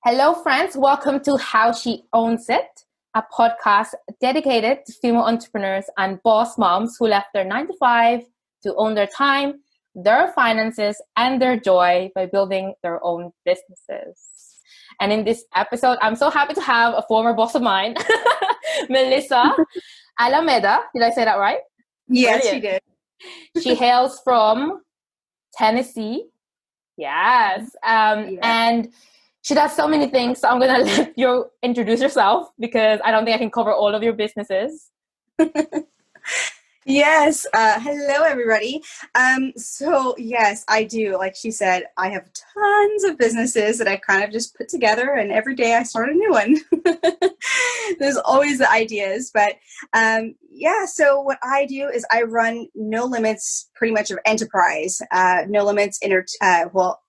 Hello, friends. Welcome to How She Owns It, a podcast dedicated to female entrepreneurs and boss moms who left their 9 to 5 to own their time, their finances, and their joy by building their own businesses. And in this episode, I'm so happy to have a former boss of mine, Melissaalamedava. Did I say that right? Yes, Brilliant. You did. She hails from Tennessee. Yes. And she does so many things. So I'm going to let you introduce yourself because I don't think I can cover all of your businesses. Yes. Hello, everybody. Yes, I do. Like she said, I have tons of businesses that I kind of just put together, and every day I start a new one. There's always the ideas, but so what I do is I run No Limits, pretty much of enterprise. No Limits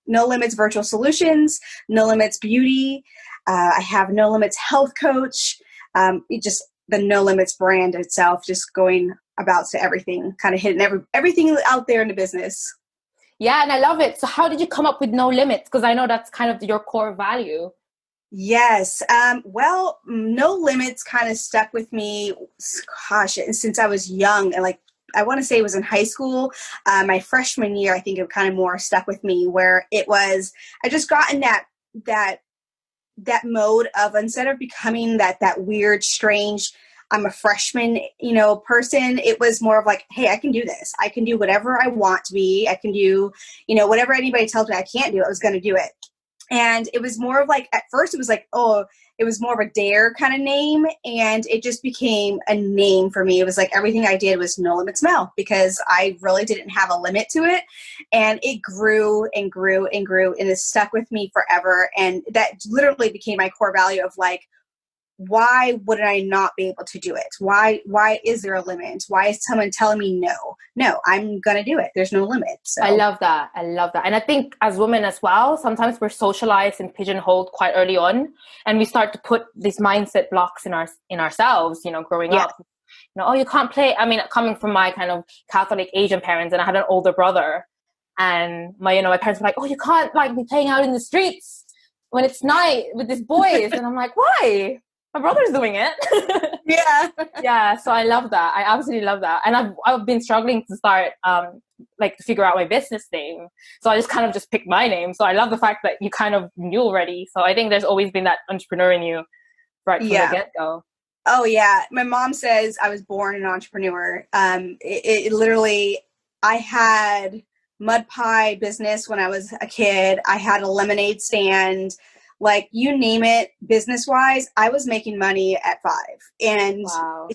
No Limits Virtual Solutions, No Limits Beauty. I have No Limits Health Coach. The No Limits brand itself, just going about to everything, kind of hitting everything out there in the business. Yeah, and I love it. So how did you come up with No Limits? Because I know that's kind of your core value. Yes. No Limits kind of stuck with me, since I was young. And I want to say it was in high school. My freshman year, I think it kind of more stuck with me, where it was, I just got in that mode of, instead of becoming that weird, strange, I'm a freshman, person, it was more of like, hey, I can do this. I can do whatever I want to be. I can do, whatever anybody tells me I can't do, I was going to do it. And it was more of like, at first it was like, it was more of a dare kind of name. And it just became a name for me. It was like everything I did was No Limits Mel, because I really didn't have a limit to it. And it grew and grew and grew, and it stuck with me forever. And that literally became my core value of like, why would I not be able to do it? Why is there a limit? Why is someone telling me no, I'm going to do it. There's no limit. So I love that. And I think as women as well, sometimes we're socialized and pigeonholed quite early on, and we start to put these mindset blocks in ourselves, growing up. You can't play. I mean, coming from my kind of Catholic Asian parents, and I had an older brother, and my parents were like, you can't be playing out in the streets when it's night with these boys. And I'm like, why? My brother's doing it. Yeah. So I love that. I absolutely love that. And I've been struggling to start, to figure out my business name. So I just picked my name. So I love the fact that you kind of knew already. So I think there's always been that entrepreneur in you right from the get-go. Oh yeah. My mom says I was born an entrepreneur. It literally, I had mud pie business when I was a kid. I had a lemonade stand. You name it, business-wise, I was making money at 5. And wow.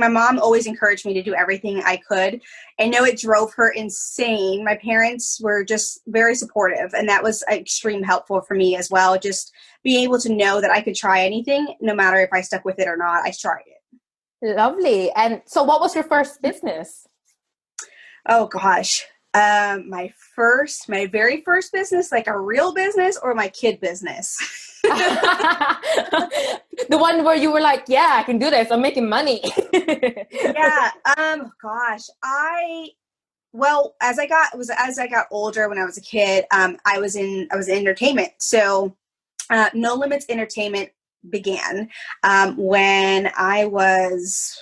My mom always encouraged me to do everything I could. I know it drove her insane. My parents were just very supportive, and that was extremely helpful for me as well. Just being able to know that I could try anything, no matter if I stuck with it or not, I tried it. Lovely. And so what was your first business? Oh, gosh. My very first business, like a real business, or my kid business? The one where you were like, yeah, I can do this. I'm making money. Yeah. Gosh, as I got older, when I was a kid, I was in entertainment. So, No Limits Entertainment began, when I was,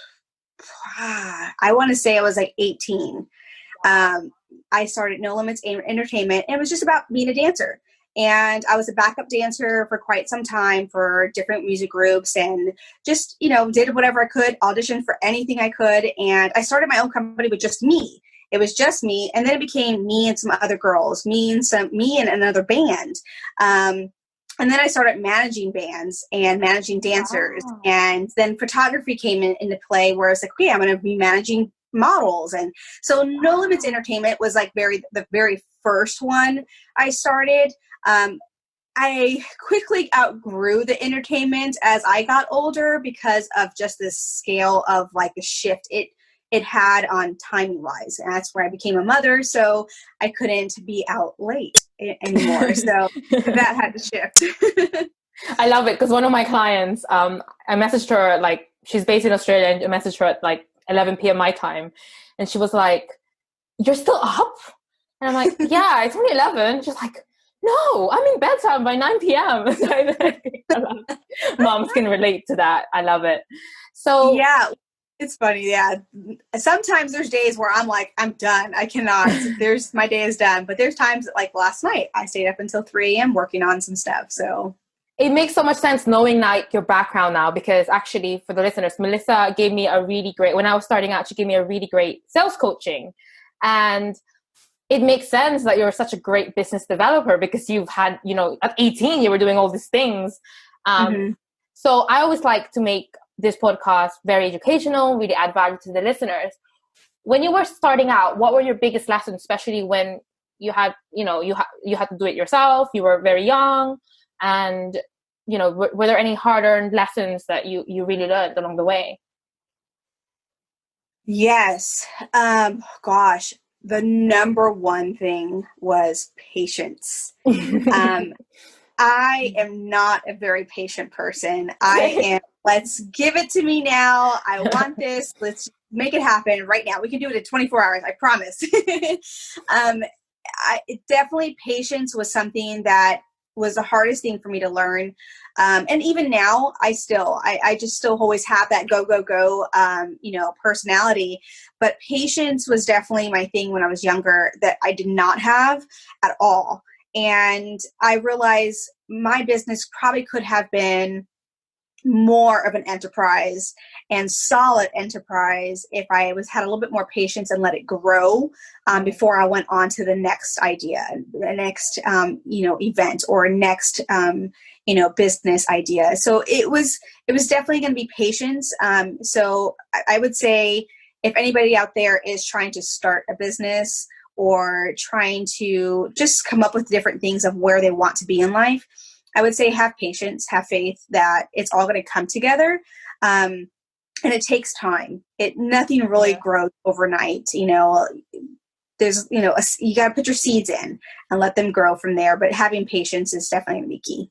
I want to say I was like 18. I started No Limits Entertainment, and it was just about being a dancer. And I was a backup dancer for quite some time for different music groups, and just, did whatever I could, auditioned for anything I could. And I started my own company with just me. It was just me. And then it became me and some other girls, me and another band. And then I started managing bands and managing dancers. Wow. And then photography came into play, where I was like, okay, I'm going to be managing models. And so No Limits Entertainment was the very first one I started. I quickly outgrew the entertainment as I got older, because of just the scale of the shift it had on timing wise. And that's where I became a mother. So I couldn't be out late anymore. So that had to shift. I love it, because one of my clients, I messaged her, she's based in Australia, and I messaged her at 11 p.m. my time. And she was like, you're still up? And I'm like, yeah, it's only 11. She's like, No, I'm in bedtime by 9 p.m. Moms can relate to that. I love it. So Yeah, it's funny. Yeah. Sometimes there's days where I'm like, I'm done. I cannot. My day is done. But there's times like last night, I stayed up until 3 a.m. working on some stuff. So it makes so much sense knowing like your background now, because actually for the listeners, Melissa gave me a really great, when I was starting out, she gave me a really great sales coaching. And it makes sense that you're such a great business developer because you've had, at 18, you were doing all these things. mm-hmm. So I always like to make this podcast very educational, really add value to the listeners. When you were starting out, what were your biggest lessons, especially when you had, you had to do it yourself, you were very young, and, were there any hard-earned lessons that you really learned along the way? Yes. Gosh, the number one thing was patience. I am not a very patient person. I am, let's give it to me now. I want this. Let's make it happen right now. We can do it in 24 hours. I promise. Definitely patience was something that was the hardest thing for me to learn. And even now, I just still always have that go, go, go, personality. But patience was definitely my thing when I was younger that I did not have at all. And I realized my business probably could have been more of an enterprise and solid enterprise if I had a little bit more patience and let it grow before I went on to the next idea, the next event, or next business idea. So it was definitely going to be patience. So I would say if anybody out there is trying to start a business or trying to just come up with different things of where they want to be in life, I would say have patience, have faith that it's all going to come together. And it takes time. Nothing really grows overnight. There's, you got to put your seeds in and let them grow from there. But having patience is definitely going to be key.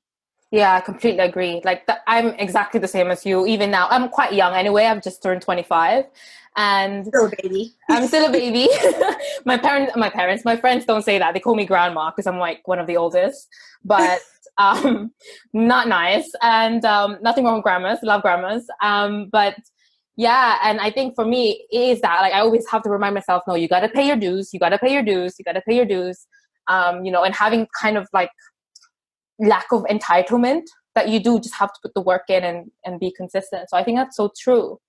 Yeah, I completely agree. I'm exactly the same as you. Even now, I'm quite young anyway. I've just turned 25. And still a baby. I'm still a baby. My friends don't say that. They call me grandma because I'm like one of the oldest. But not nice. And nothing wrong with grandmas. Love grandmas. But yeah, and I think for me it is that I always have to remind myself, no, you got to pay your dues. You got to pay your dues. You got to pay your dues. And having kind of lack of entitlement that you do just have to put the work in and be consistent. So I think that's so true.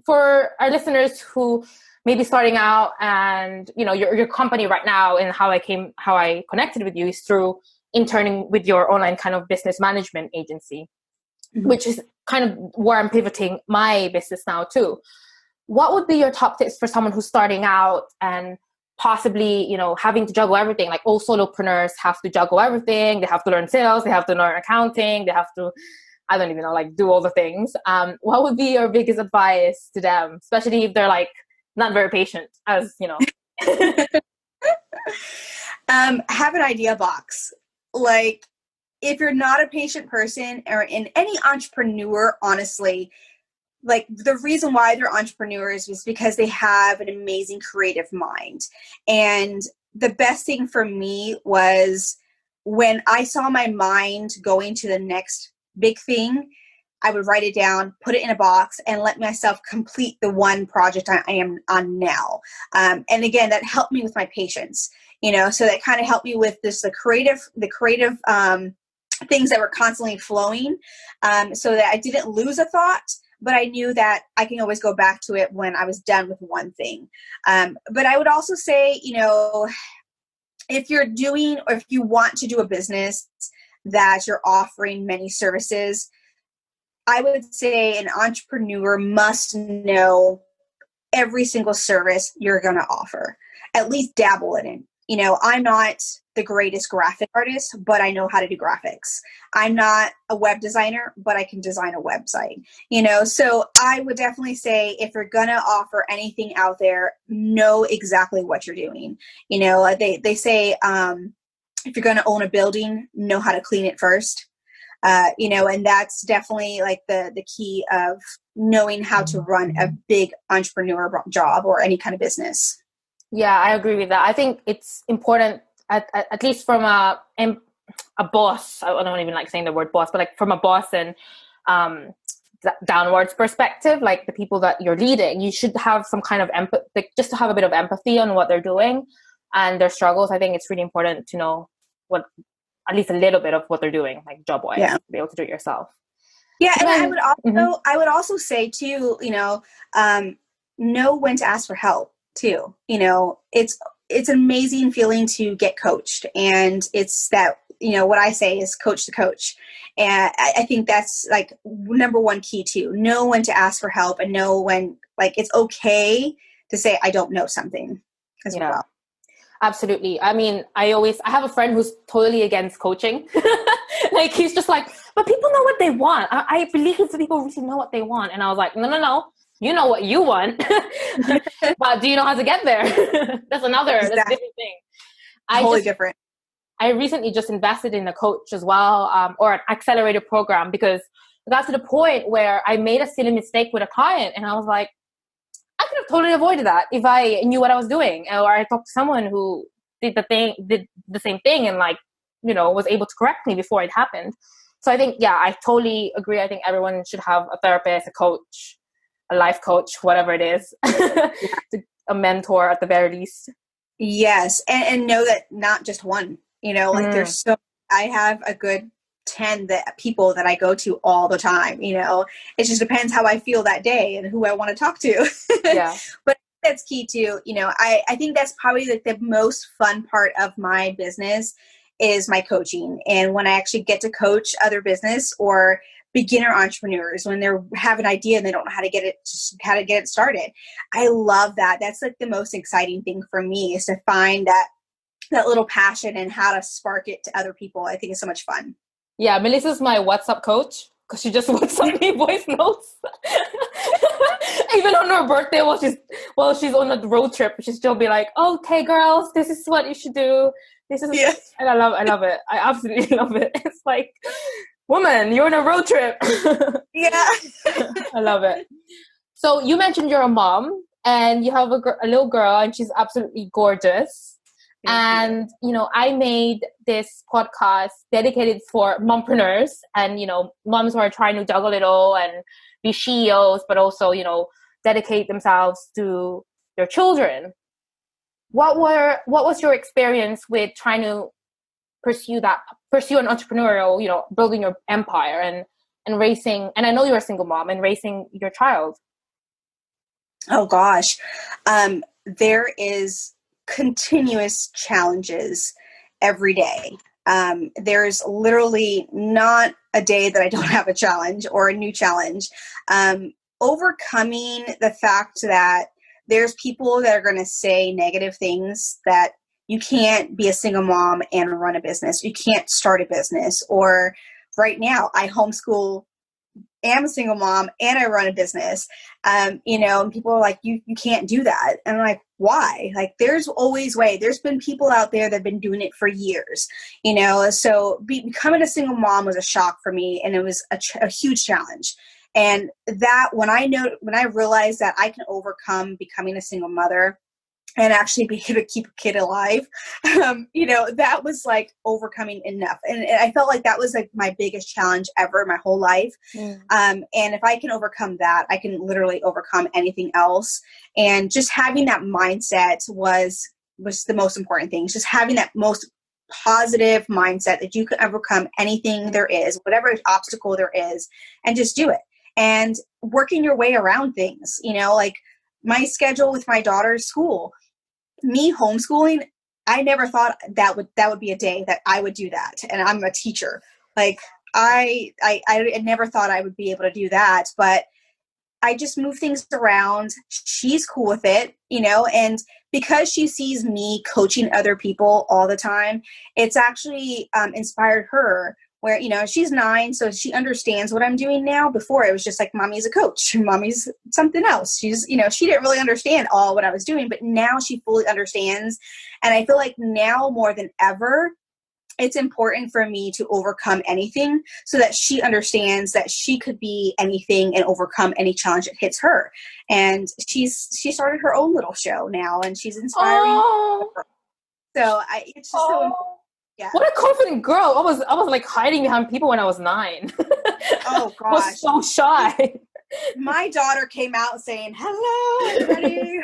For our listeners who may be starting out and, your company right now, and how I connected with you is through interning with your online kind of business management agency, mm-hmm. which is kind of where I'm pivoting my business now too. What would be your top tips for someone who's starting out and possibly, having to juggle everything? Like all solopreneurs have to juggle everything. They have to learn sales. They have to learn accounting. They have to, I don't even know, do all the things. What would be your biggest advice to them, especially if they're not very patient, as you know? Have an idea box. If you're not a patient person, or in any entrepreneur, honestly, the reason why they're entrepreneurs is because they have an amazing creative mind. And the best thing for me was when I saw my mind going to the next big thing, I would write it down, put it in a box, and let myself complete the one project I am on now. And again, that helped me with my patience, so that kind of helped me with the creative things that were constantly flowing, so that I didn't lose a thought, but I knew that I can always go back to it when I was done with one thing. But I would also say, if you're doing, or if you want to do a business that you're offering many services, I would say an entrepreneur must know every single service you're going to offer, at least dabble in it. I'm not the greatest graphic artist, but I know how to do graphics. I'm not a web designer, but I can design a website, so I would definitely say if you're going to offer anything out there, know exactly what you're doing. They say, if you're going to own a building, know how to clean it first. And that's definitely the key of knowing how to run a big entrepreneur job or any kind of business. Yeah, I agree with that. I think it's important at least from a boss, I don't even like saying the word boss, but like from a boss and downwards perspective, like the people that you're leading, you should have some kind of empathy, like just to have a bit of empathy on what they're doing and their struggles. I think it's really important to know what, at least a little bit of what they're doing, like job wise, to be able to do it yourself. Yeah, and I would also say too, know when to ask for help too. It's an amazing feeling to get coached, and it's that, what I say is coach to coach. And I think that's like number one key too. Know when to ask for help, and know when, like, it's okay to say, I don't know something as well. Absolutely. I mean, I have a friend who's totally against coaching. Like, he's just like, but people know what they want. I believe that people really know what they want. And I was like, no. You know what you want. But do you know how to get there? That's a different thing. Totally different. I recently just invested in a coach as well, or an accelerator program, because I got to the point where I made a silly mistake with a client, and I was like, I could have totally avoided that if I knew what I was doing, or I talked to someone who did the same thing, and was able to correct me before it happened. So I think, I totally agree. I think everyone should have a therapist, a coach, a life coach, whatever it is, a mentor at the very least. Yes. And know that not just one, there's I have a good 10 people that I go to all the time. It just depends how I feel that day and who I want to talk to. Yeah. But that's key too. I think that's probably like the most fun part of my business is my coaching. And when I actually get to coach other business or beginner entrepreneurs, when they have an idea and they don't know how to get it started, I love that. That's like the most exciting thing for me, is to find that little passion and how to spark it to other people. I think it's so much fun. Yeah, Melissa's my WhatsApp coach, because she just WhatsApp me voice notes. Even on her birthday, while she's on a road trip, she'll still be like, "Okay, girls, this is what you should do. This is," and I love it. I absolutely love it. It's like, woman, you're on a road trip. Yeah, I love it. So you mentioned you're a mom, and you have a little girl, and she's absolutely gorgeous. And, I made this podcast dedicated for mompreneurs and, moms who are trying to juggle it all and be CEOs, but also, dedicate themselves to their children. What was your experience with trying to pursue an entrepreneurial, building your empire and raising, and I know you're a single mom, and raising your child? Oh gosh. There is continuous challenges every day. There's literally not a day that I don't have a challenge or a new challenge. Overcoming the fact that there's people that are going to say negative things, that you can't be a single mom and run a business. You can't start a business. Or right now, I homeschool, am a single mom, and I run a business. And people are like, you can't do that. And I'm like, why? Like, there's always way. There's been people out there that have been doing it for years, so becoming a single mom was a shock for me. And it was a huge challenge. And that when I realized that I can overcome becoming a single mother and actually be able to keep a kid alive, that was like overcoming enough. And I felt like that was like my biggest challenge ever my whole life. And if I can overcome that, I can literally overcome anything else. And just having that mindset was the most important thing. Just having that most positive mindset that you can overcome anything there is, whatever obstacle there is, and just do it. And working your way around things, like my schedule with my daughter's school, me homeschooling, I never thought that would be a day that I would do that. And I'm a teacher. Like I never thought I would be able to do that, but I just move things around. She's cool with it, and because she sees me coaching other people all the time, it's actually inspired her. Where, she's 9, so she understands what I'm doing now. Before, it was just like, mommy's a coach, mommy's something else. She's, she didn't really understand all what I was doing, but now she fully understands. And I feel like now more than ever, it's important for me to overcome anything so that she understands that she could be anything and overcome any challenge that hits her. And she started her own little show now, and she's inspiring. it's just so important. Yeah. What a confident girl. I was like hiding behind people when I was 9. Oh I was gosh. so shy. My daughter came out saying, hello, everybody.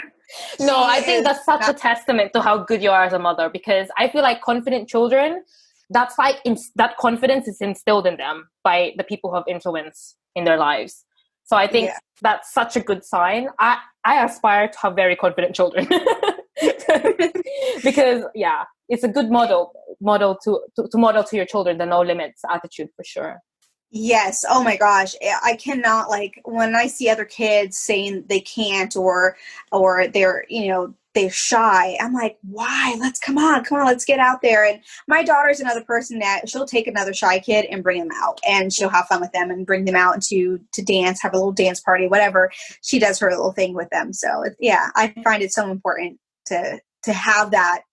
No, I think that's such a testament to how good you are as a mother, because I feel like confident children, that's like that confidence is instilled in them by the people who have influence in their lives. So I think that's such a good sign. I aspire to have very confident children because it's a good model to model to your children the no limits attitude for sure. Yes. Oh my gosh. I cannot, like, when I see other kids saying they can't or they're, they're shy. I'm like, why? Come on, let's get out there. And my daughter's another person that she'll take another shy kid and bring them out, and she'll have fun with them and bring them out to dance, have a little dance party, whatever. She does her little thing with them. So I find it so important to have that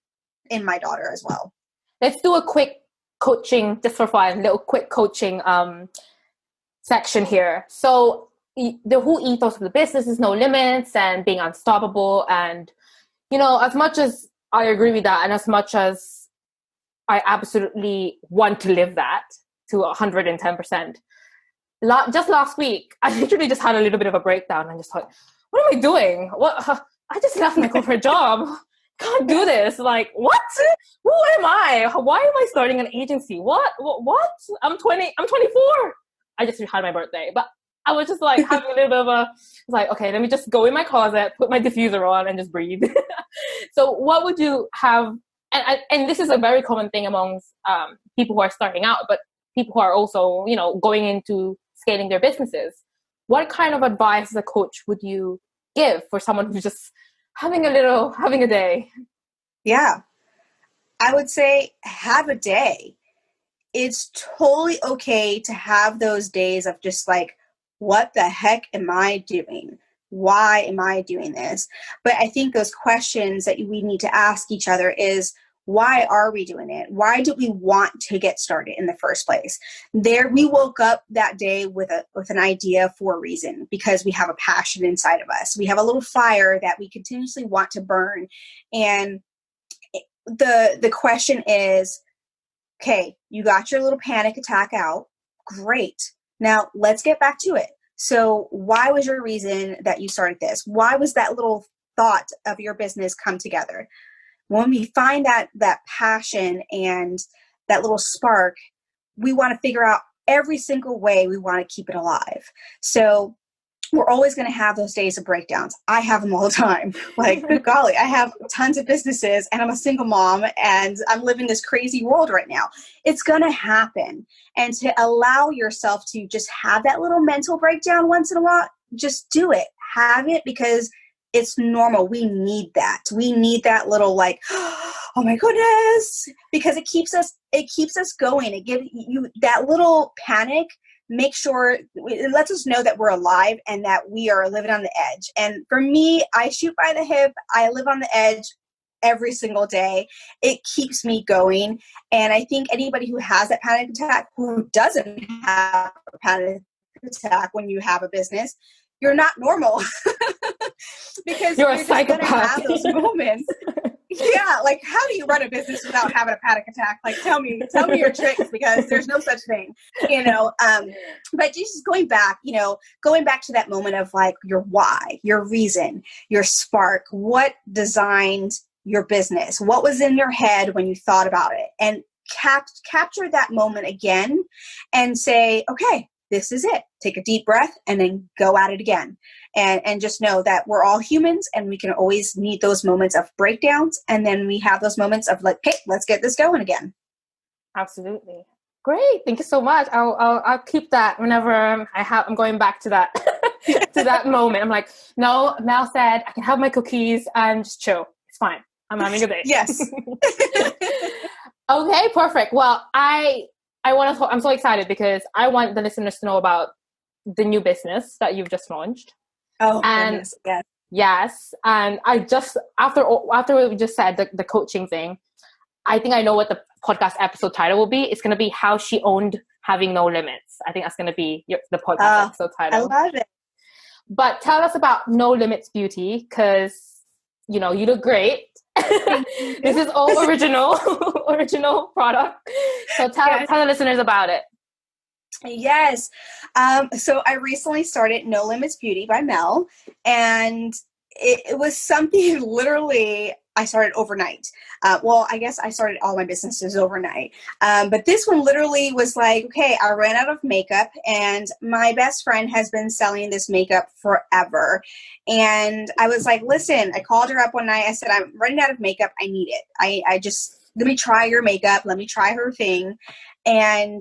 in my daughter as well. Let's do a quick coaching, just for fun, little quick coaching section here. So the whole ethos of the business is no limits and being unstoppable. And, as much as I agree with that, and as much as I absolutely want to live that to 110%, just last week, I literally just had a little bit of a breakdown and just thought, what am I doing? I just left my corporate job. Can't do this. Like, what? Who am I? Why am I starting an agency? What? I'm 24. I just had my birthday, but I was just like having a little bit of okay, let me just go in my closet, put my diffuser on, and just breathe. So what would you have? And this is a very common thing amongst people who are starting out, but people who are also, going into scaling their businesses. What kind of advice as a coach would you give for someone who's just having a day? Yeah. I would say have a day. It's totally okay to have those days of just like, what the heck am I doing? Why am I doing this? But I think those questions that we need to ask each other is, why are we doing it? Why do we want to get started in the first place? We woke up that day with an idea for a reason, because we have a passion inside of us. We have a little fire that we continuously want to burn. And the question is, okay, you got your little panic attack out. Great. Now let's get back to it. So why was your reason that you started this? Why was that little thought of your business come together? When we find that passion and that little spark, we want to figure out every single way we want to keep it alive. So we're always going to have those days of breakdowns. I have them all the time. Like, good golly, I have tons of businesses and I'm a single mom and I'm living this crazy world right now. It's going to happen. And to allow yourself to just have that little mental breakdown once in a while, just do it. Have it, because it's normal. We need that. We need that little like, oh my goodness, because it keeps us going. It gives you that little panic. Make sure it lets us know that we're alive and that we are living on the edge. And for me, I shoot by the hip. I live on the edge every single day. It keeps me going. And I think anybody who has that panic attack, who doesn't have a panic attack when you have a business, you're not normal. Because you're a just going to psychopath. have those moments. Yeah, like, how do you run a business without having a panic attack? Like, tell me your tricks, because there's no such thing, but just going back to that moment of like your why, your reason, your spark, what designed your business, what was in your head when you thought about it, and capture that moment again and say, okay, this is it. Take a deep breath and then go at it again. And just know that we're all humans and we can always need those moments of breakdowns. And then we have those moments of like, hey, let's get this going again. Absolutely. Great. Thank you so much. I'll keep that whenever I'm going back to that, to that moment. I'm like, no, Mel said I can have my cookies and just chill. It's fine. I'm having a day. Yes. Okay, perfect. Well, I'm so excited because I want the listeners to know about the new business that you've just launched. Oh, and goodness. Yes. Yes. And I just, after what we just said, the coaching thing, I think I know what the podcast episode title will be. It's going to be How She Owned Having No Limits. I think that's going to be the podcast episode title. I love it. But tell us about No Limits Beauty, because, you look great. This is all original, original product. So tell the listeners about it. Yes. So I recently started No Limits Beauty by Mel, and it was something literally I started overnight. Well, I guess I started all my businesses overnight. But this one literally was like, okay, I ran out of makeup, and my best friend has been selling this makeup forever. And I was like, listen, I called her up one night. I said, I'm running out of makeup. I need it. I just, let me try your makeup. Let me try her thing. And,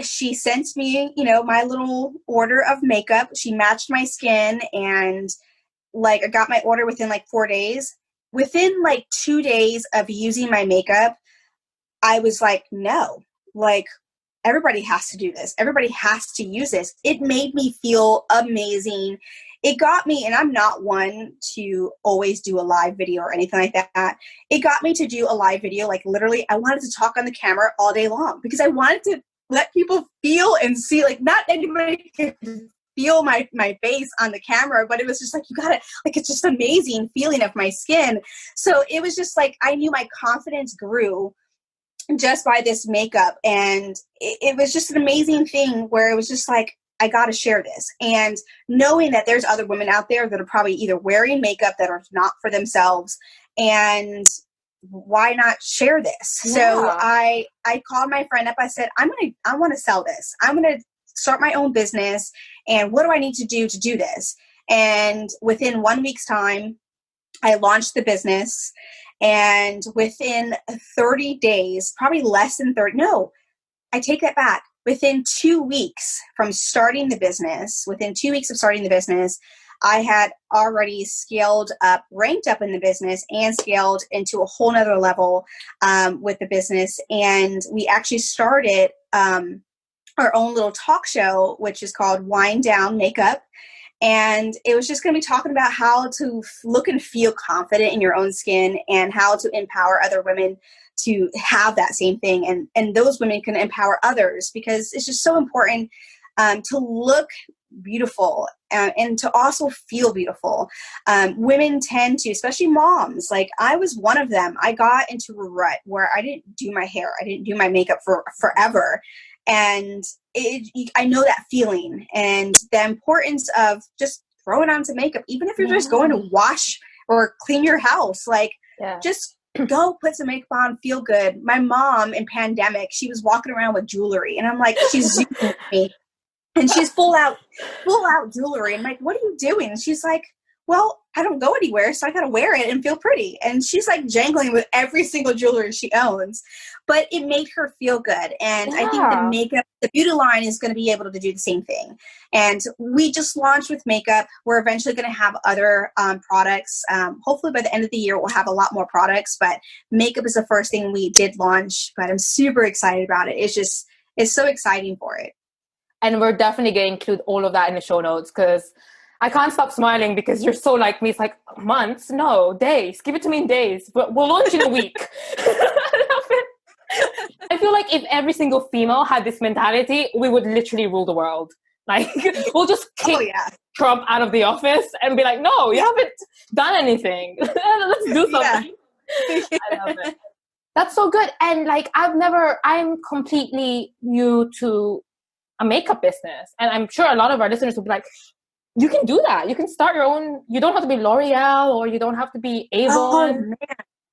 she sent me, my little order of makeup. She matched my skin, and like I got my order within like 4 days. Within like 2 days of using my makeup, I was like, no, like everybody has to do this. Everybody has to use this. It made me feel amazing. It got me, and I'm not one to always do a live video or anything like that. It got me to do a live video. Like literally, I wanted to talk on the camera all day long because I wanted to let people feel and see, like not anybody can feel my face on the camera, but it was just like, you gotta, like, it's just amazing feeling of my skin. So it was just like, I knew my confidence grew just by this makeup. And it was just an amazing thing where it was just like, I got to share this. And knowing that there's other women out there that are probably either wearing makeup that are not for themselves, and why not share this? Yeah. So I called my friend up. I said, I want to sell this. I'm going to start my own business. And what do I need to do this? And within 1 week's time, I launched the business. And within 30 days, probably less than 30, no, I take that back. Within 2 weeks from starting the business, I had already scaled up, ranked up in the business, and scaled into a whole nother level with the business. And we actually started our own little talk show, which is called Wind Down Makeup. And it was just going to be talking about how to look and feel confident in your own skin, and how to empower other women to have that same thing. And those women can empower others, because it's just so important to look beautiful and to also feel beautiful. Women tend to, especially moms, like I was one of them. I got into a rut where I didn't do my hair. I didn't do my makeup for forever. And I know that feeling, and the importance of just throwing on some makeup, even if you're just going to wash or clean your house, like just go put some makeup on, feel good. My mom in pandemic, she was walking around with jewelry, and I'm like, she's zooming me, and she's full out jewelry. I'm like, what are you doing? And she's like, well, I don't go anywhere, so I got to wear it and feel pretty. And she's like jangling with every single jewelry she owns, but it made her feel good. And I think the makeup, the beauty line is going to be able to do the same thing. And we just launched with makeup. We're eventually going to have other products. Hopefully by the end of the year, we'll have a lot more products, but makeup is the first thing we did launch, but I'm super excited about it. It's so exciting for it. And we're definitely going to include all of that in the show notes, because I can't stop smiling because you're so like me. It's like months, no, days. Give it to me in days. But we'll launch in a week. I love it. I feel like if every single female had this mentality, we would literally rule the world. Like we'll just kick Trump out of the office and be like, no, you haven't done anything. Let's do something. I love it. That's so good. And like I'm completely new to a makeup business. And I'm sure a lot of our listeners will be like, you can do that. You can start your own. You don't have to be L'Oreal, or you don't have to be Avon. Oh, man.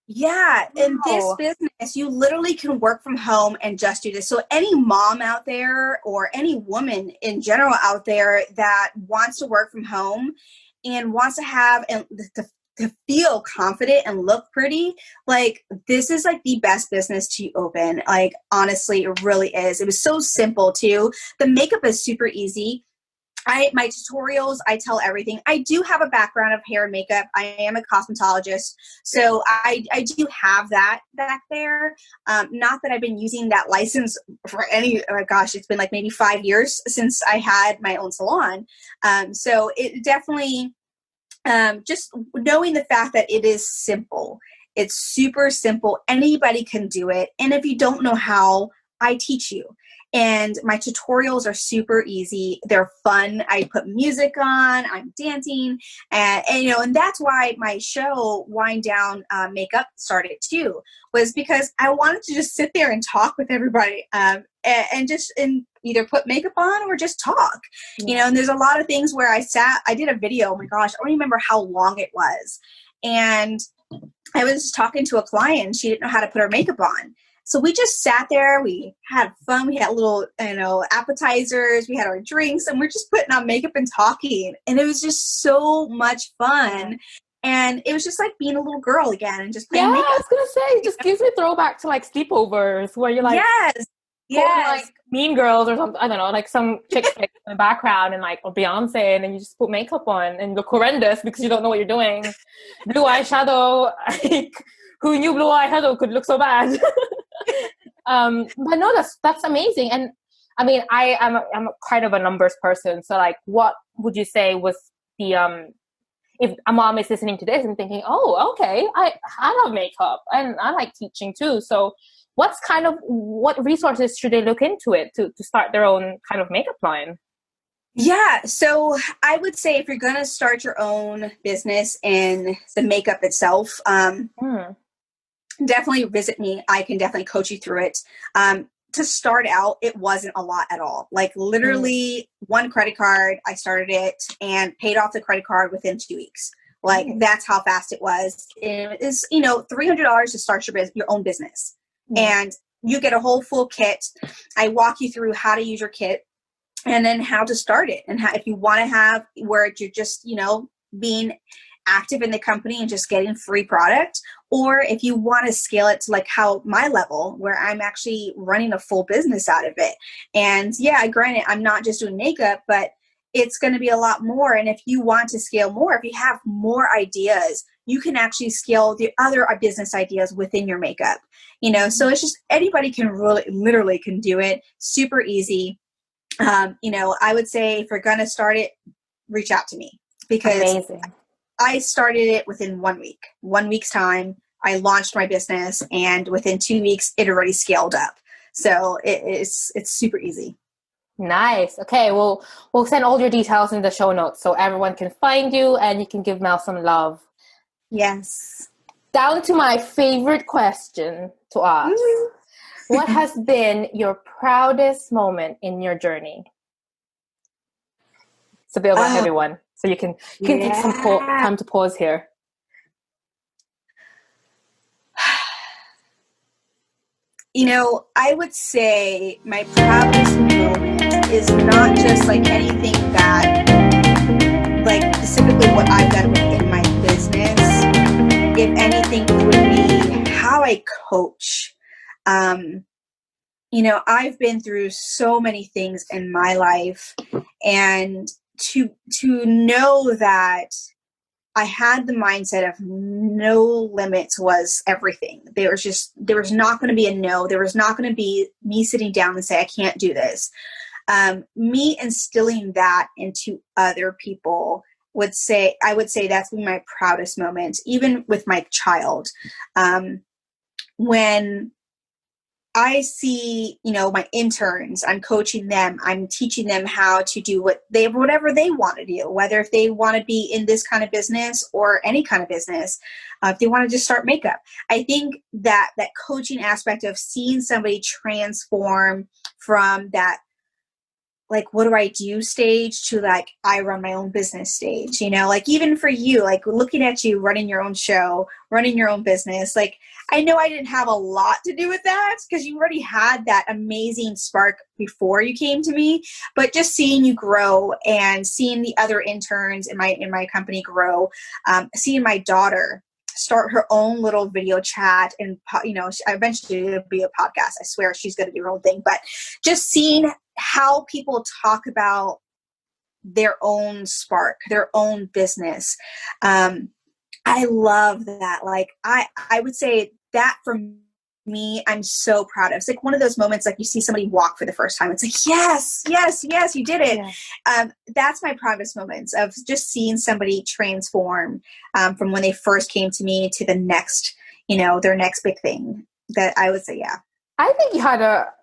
Yeah. In this business, you literally can work from home and just do this. So any mom out there, or any woman in general out there that wants to work from home and wants to have and to feel confident and look pretty, like this is like the best business to open. Like honestly, it really is. It was so simple too. The makeup is super easy. My tutorials, I tell everything. I do have a background of hair and makeup. I am a cosmetologist, so I do have that back there. Not that I've been using that license for it's been like maybe 5 years since I had my own salon. So it definitely, just knowing the fact that it is simple. It's super simple. Anybody can do it. And if you don't know how, I teach you. And my tutorials are super easy. They're fun. I put music on, I'm dancing, and and that's why my show Wind Down Makeup started too, was because I wanted to just sit there and talk with everybody, and just either put makeup on or just talk, and there's a lot of things where I did a video, oh my gosh, I don't remember how long it was. And I was talking to a client, she didn't know how to put her makeup on. So we just sat there, we had fun, we had little, appetizers, we had our drinks, and we're just putting on makeup and talking. And it was just so much fun. And it was just like being a little girl again and just playing makeup. I was going to say, it just gives me throwback to like sleepovers where you're like, like Mean Girls or something, I don't know, like some chick in the background and like, or Beyonce, and then you just put makeup on and look horrendous because you don't know what you're doing. Blue eyeshadow, like, who knew blue eyeshadow could look so bad? But no, that's amazing. And I mean, I'm kind of a numbers person. So like, what would you say was the, if a mom is listening to this and thinking, oh, okay, I love makeup and I like teaching too. So what resources should they look into it to start their own kind of makeup line? Yeah. So I would say if you're going to start your own business in the makeup itself, definitely visit me. I can definitely coach you through it. To start out, it wasn't a lot at all. Like literally one credit card, I started it and paid off the credit card within 2 weeks. Like that's how fast it was. It is, $300 to start your own business. And you get a whole full kit. I walk you through how to use your kit and then how to start it. And how, if you want to have where you're just, being active in the company and just getting free product, or if you want to scale it to like how my level where I'm actually running a full business out of it. And granted, I'm not just doing makeup, but it's going to be a lot more. And if you want to scale more, if you have more ideas, you can actually scale the other business ideas within your makeup, so it's just anybody can literally can do it. Super easy. I would say if you're going to start it, reach out to me because I started it within 1 week. 1 week's time, I launched my business, and within 2 weeks, it already scaled up. So it's super easy. Nice. Okay, we'll send all your details in the show notes so everyone can find you and you can give Mel some love. Yes. Down to my favorite question to ask. What has been your proudest moment in your journey? It's a bit of a heavy one. So you can take some time to pause here. I would say my proudest moment is not just like anything that, like specifically what I've done within my business. If anything, it would be how I coach. I've been through so many things in my life, and to know that I had the mindset of no limits was everything. There was not going to be a no. There was not going to be me sitting down and say, I can't do this. Me instilling that into other people I would say that's been my proudest moment, even with my child. When I see, my interns, I'm coaching them, I'm teaching them how to do whatever they want to do, whether if they want to be in this kind of business or any kind of business, if they want to just start makeup. I think that coaching aspect of seeing somebody transform from that, like, what do I do stage to like, I run my own business stage, like even for you, like looking at you running your own show, running your own business, like I know I didn't have a lot to do with that because you already had that amazing spark before you came to me, but just seeing you grow and seeing the other interns in my company grow, seeing my daughter start her own little video chat and, eventually it'll be a podcast. I swear she's going to do her own thing, but just seeing how people talk about their own spark, their own business. I love that. Like I would say that for me, I'm so proud of. It's like one of those moments, like you see somebody walk for the first time. It's like, yes, you did it. Yeah. That's my proudest moments of just seeing somebody transform from when they first came to me to the next, their next big thing. That I would say, yeah. I think you had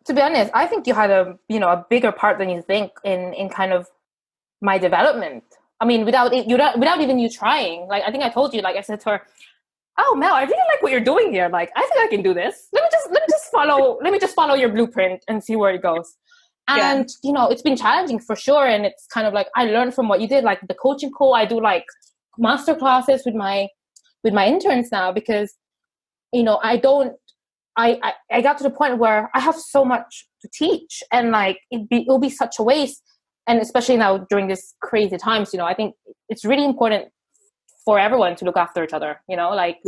to be honest, I think you had a bigger part than you think in kind of my development. I mean, without even you trying. Like, I think I told you, like I said to her, "Oh, Mel, I really like what you're doing here. Like, I think I can do this. Let me just follow your blueprint and see where it goes." And it's been challenging for sure. And it's kind of like I learned from what you did, like the coaching call. I do like master classes with my interns now because I don't. I got to the point where I have so much to teach, and like it'll be such a waste. And especially now during this crazy times, I think it's really important for everyone to look after each other. Like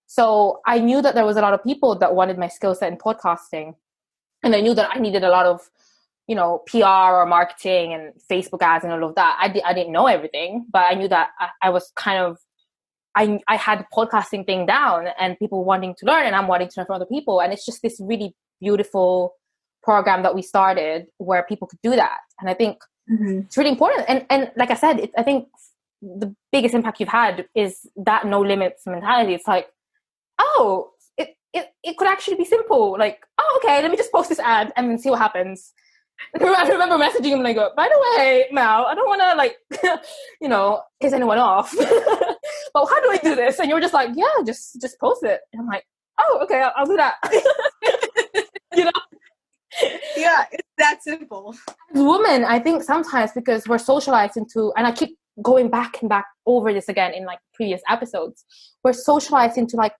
so I knew that there was a lot of people that wanted my skill set in podcasting, and I knew that I needed a lot of PR or marketing and Facebook ads and all of that. I didn't know everything, but I knew that I was kind of I had the podcasting thing down, and people wanting to learn, and I'm wanting to learn from other people. And it's just this really beautiful program that we started where people could do that. And I think it's really important. And like I said, I think the biggest impact you've had is that no limits mentality. It's like, oh, it could actually be simple. Like, oh, okay, let me just post this ad and then see what happens. I remember messaging him and I go, by the way, Mal, I don't want to like, piss anyone off. But how do I do this? And you're just like, yeah, just post it. And I'm like, oh, okay, I'll do that. Yeah, it's that simple. As women, I think sometimes because we're socialized into, and I keep going back and back over this again in like previous episodes, we're socialized into like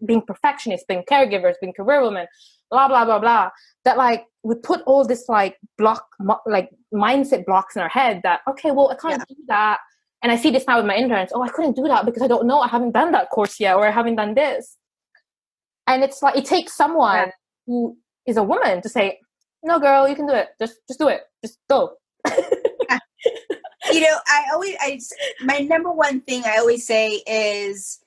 being perfectionists, being caregivers, being career women, blah, blah, blah, blah. That like we put all this like mindset blocks in our head that, okay, well, I can't do that. And I see this now with my interns. Oh, I couldn't do that because I don't know. I haven't done that course yet, or I haven't done this. And it's like, it takes someone who is a woman to say, no, girl, you can do it. Just do it. Just go. My number one thing I always say is,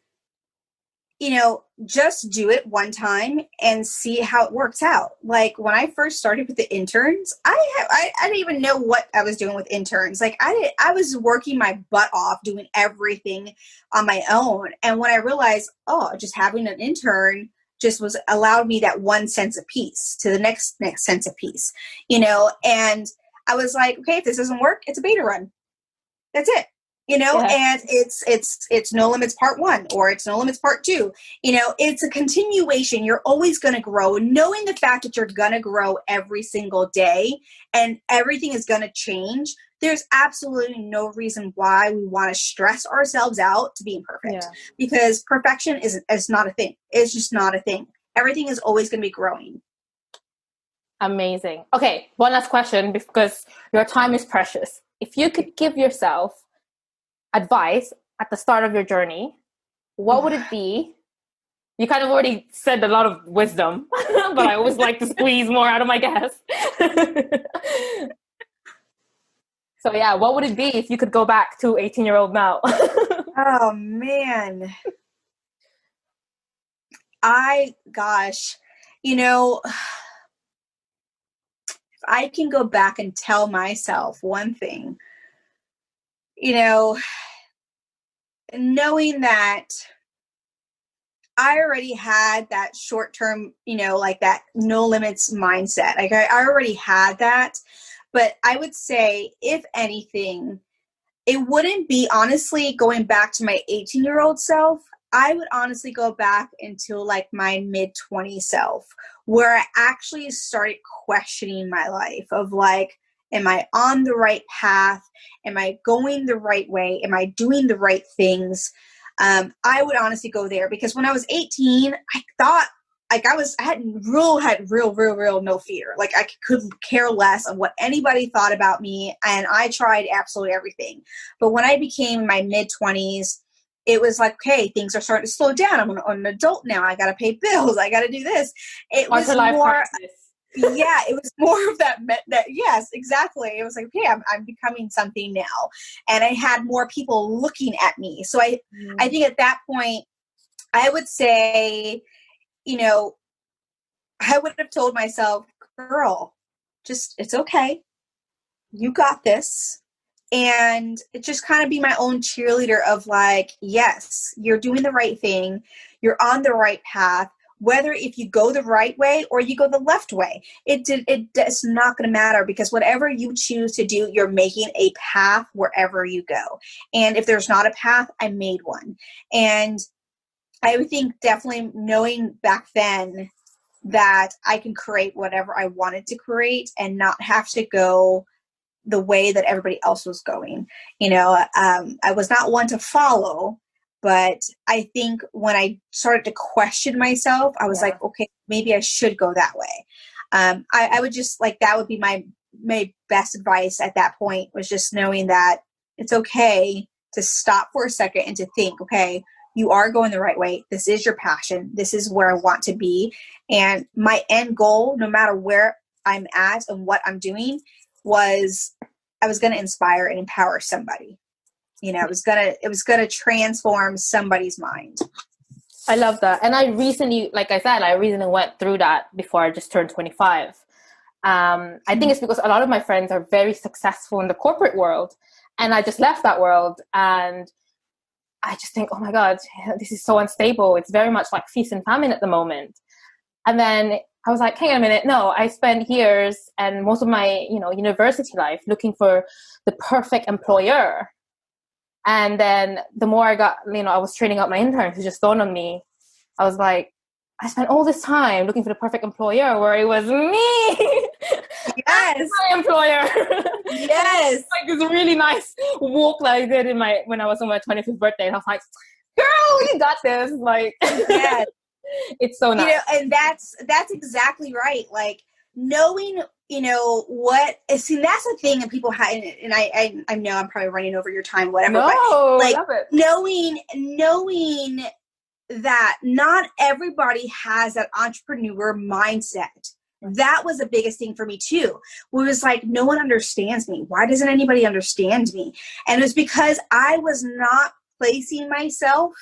just do it one time and see how it works out. Like when I first started with the interns, I didn't even know what I was doing with interns. Like I was working my butt off doing everything on my own. And when I realized, just having an intern just allowed me that one sense of peace to the next sense of peace, and I was like, okay, if this doesn't work, it's a beta run. That's it. And it's No Limits Part 1 or it's No Limits Part 2. It's a continuation. You're always going to grow. Knowing the fact that you're going to grow every single day and everything is going to change, there's absolutely no reason why we want to stress ourselves out to being perfect, because perfection is not a thing. It's just not a thing. Everything is always going to be growing. Amazing. Okay, one last question because your time is precious. If you could give yourself advice at the start of your journey, what would it be? You kind of already said a lot of wisdom, but I always like to squeeze more out of my guests. So yeah, what would it be if you could go back to 18-year-old Mel? Oh man. If I can go back and tell myself one thing, knowing that I already had that short-term, like that no limits mindset. Like I already had that, but I would say, if anything, it wouldn't be honestly going back to my 18-year-old self. I would honestly go back into like my mid-20s self, where I actually started questioning my life of like, am I on the right path? Am I going the right way? Am I doing the right things? I would honestly go there, because when I was 18, I thought like I had real no fear. Like I could care less of what anybody thought about me, and I tried absolutely everything. But when I became my mid-20s, it was like, okay, things are starting to slow down. I'm an adult now. I got to pay bills. I got to do this. It was more. Yeah, it was more of that. Yes, exactly. It was like, okay, I'm becoming something now, and I had more people looking at me. So I think at that point, I would say, I would have told myself, girl, it's okay. You got this. And it just kind of be my own cheerleader of like, yes, you're doing the right thing. You're on the right path. whether if you go the right way or you go the left way, it's not going to matter, because whatever you choose to do, you're making a path wherever you go. And if there's not a path, I made one. And I would think definitely knowing back then that I can create whatever I wanted to create and not have to go the way that everybody else was going. I was not one to follow, but I think when I started to question myself, I was like, okay, maybe I should go that way. I would just like, that would be my best advice at that point, was just knowing that it's okay to stop for a second and to think, okay, you are going the right way. This is your passion. This is where I want to be. And my end goal, no matter where I'm at and what I'm doing, was I was going to inspire and empower somebody. It was going to transform somebody's mind. I love that. And I recently went through that before I just turned 25. I think it's because a lot of my friends are very successful in the corporate world, and I just left that world, and I just think, oh my God, this is so unstable. It's very much like feast and famine at the moment. And then I was like, hang on a minute. No, I spent years and most of my, university life looking for the perfect employer. And then the more I got, I was training up my interns, it just dawned on me. I was like, I spent all this time looking for the perfect employer where it was me. Yes. My employer. Yes. Like this really nice walk that I did when I was on my 25th birthday. And I was like, girl, you got this. Like, yes. It's so nice. And that's exactly right. Like knowing, what, see, that's the thing that people have, and I know I'm probably running over your time, whatever, no, but like love it. knowing that not everybody has that entrepreneur mindset. That was the biggest thing for me too. It was like, no one understands me. Why doesn't anybody understand me? And it was because I was not placing myself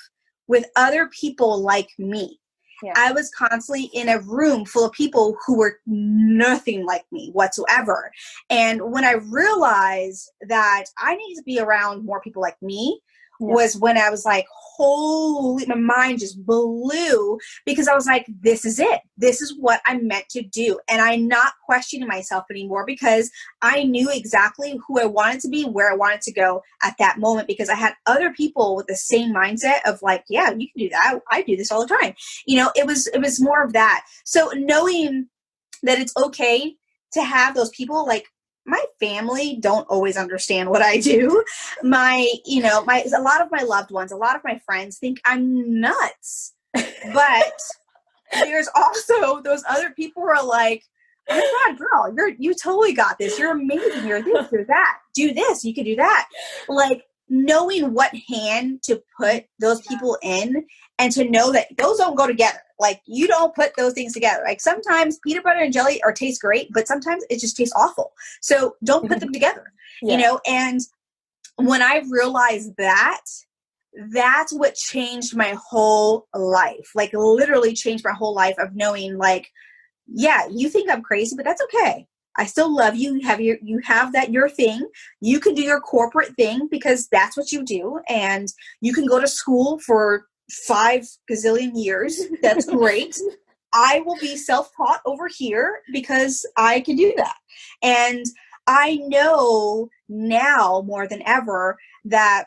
with other people like me. Yeah. I was constantly in a room full of people who were nothing like me whatsoever. And when I realized that I need to be around more people like me, was when I was like, holy, my mind just blew, because I was like, this is it. This is what I'm meant to do. And I'm not questioning myself anymore, because I knew exactly who I wanted to be, where I wanted to go at that moment, because I had other people with the same mindset of like, yeah, you can do that. I do this all the time. It was more of that. So knowing that it's okay to have those people, like, my family don't always understand what I do. A lot of my loved ones, a lot of my friends think I'm nuts. But there's also those other people who are like, oh my God, girl, you totally got this. You're amazing. You're this, you're that. Do this, you can do that. Like knowing what hand to put those people in, and to know that those don't go together. Like you don't put those things together. Like sometimes peanut butter and jelly taste great, but sometimes it just tastes awful. So don't put them together, and when I realized that, that's what changed my whole life. Like literally changed my whole life, of knowing like, yeah, you think I'm crazy, but that's okay. I still love you. You have that your thing. You can do your corporate thing because that's what you do. And you can go to school for 5 gazillion years. That's great. I will be self-taught over here because I can do that. And I know now more than ever that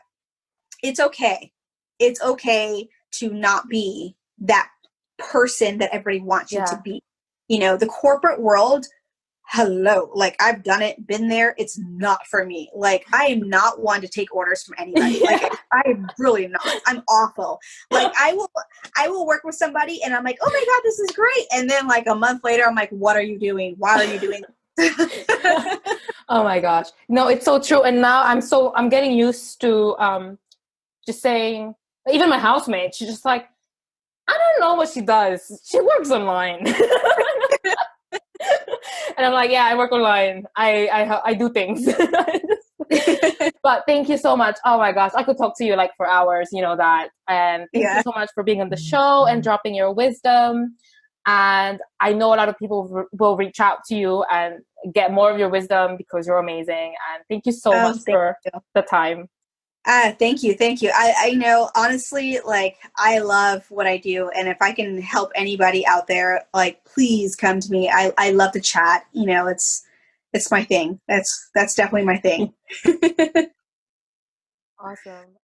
it's okay. It's okay to not be that person that everybody wants you to be. The corporate world, hello, like I've done it, been there. It's not for me. Like I am not one to take orders from anybody. Like I'm really not. I'm awful. Like I will work with somebody and I'm like, oh my God, this is great. And then like a month later, I'm like, what are you doing? Why are you doing Oh my gosh. No, it's so true. And now I'm getting used to just saying, even my housemate, she's just like, I don't know what she does. She works online. And I'm like, yeah, I work online. I do things. But thank you so much. Oh my gosh, I could talk to you like for hours, that. And thank you so much for being on the show and dropping your wisdom. And I know a lot of people will reach out to you and get more of your wisdom because you're amazing. And thank you so much for the time. Thank you. Thank you. I know, honestly, like, I love what I do. And if I can help anybody out there, like, please come to me. I love to chat. It's my thing. That's definitely my thing. Awesome.